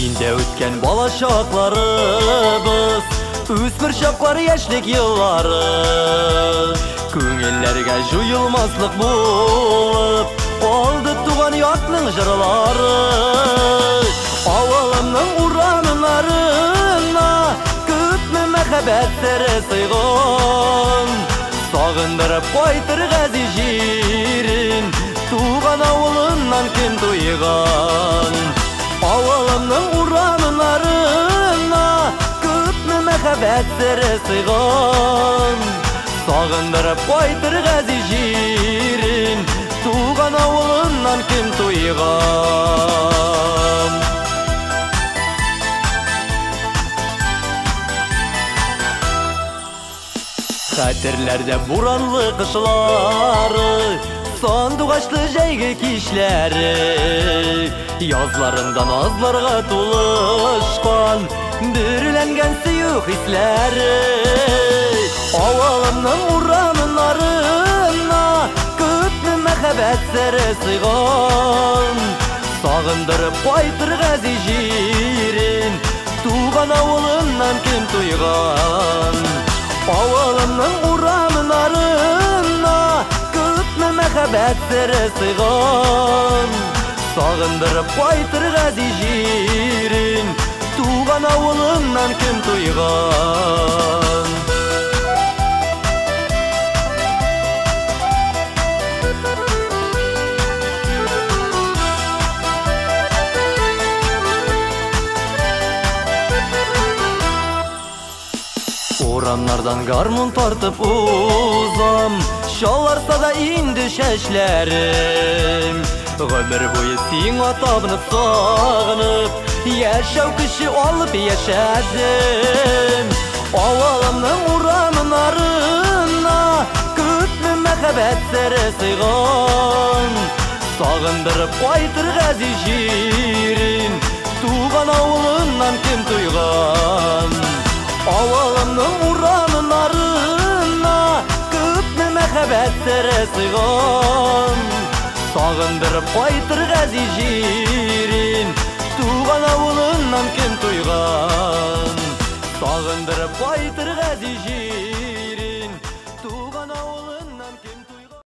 Үйінде өткен бала шақларыбыз, өсмір шақлар яшілік yılları, көңеллерге жойылмаслық болып, oldu туған яқның жырлары. Авалымның уранlarına көпме мәхәббәттері сыйған, сағындырып қайтыр ғази жерін, туған ауылынан кім тойған. Авалымның уранlarına көпме мәхәббәттері сыйған, сағындырып қайтыр ғази жерін, туған ауылынан кім тойған. Хәтерләрдә буранлы кышлары, сандугачлы җәйге кичләре, язларында назларга тулышкан, дөрләнгән сөю хисләре. Авалымның урамнарына күпме мәхәббәтләре сыйган, сагындырып кайтыр ғази җирен, туган авылыннан кем туйган. Авалымның урамнарына күпме мәхәббәтләре сыйган, сагындырып кайтыр ғази җирен, туган авылыннан кем туйган. Урамнардан гармун тартып узам, шаларса да инде чәчләрем. Гомер буе сиңа табынып сагынып, яшәү кеше алып яшәдем. Авалымның урамнарына күпме мәхәббәтләре сыйган, сагындырып кайтыр ғази җирен, туган авылыннан кем туйган. Авалымның урамнарына күпме мәхәббәтләре сыйган, сагындырып кайтыр ғази җирен, туган авылыннан кем туйган. Сагындырып кайтыр ғази җирен.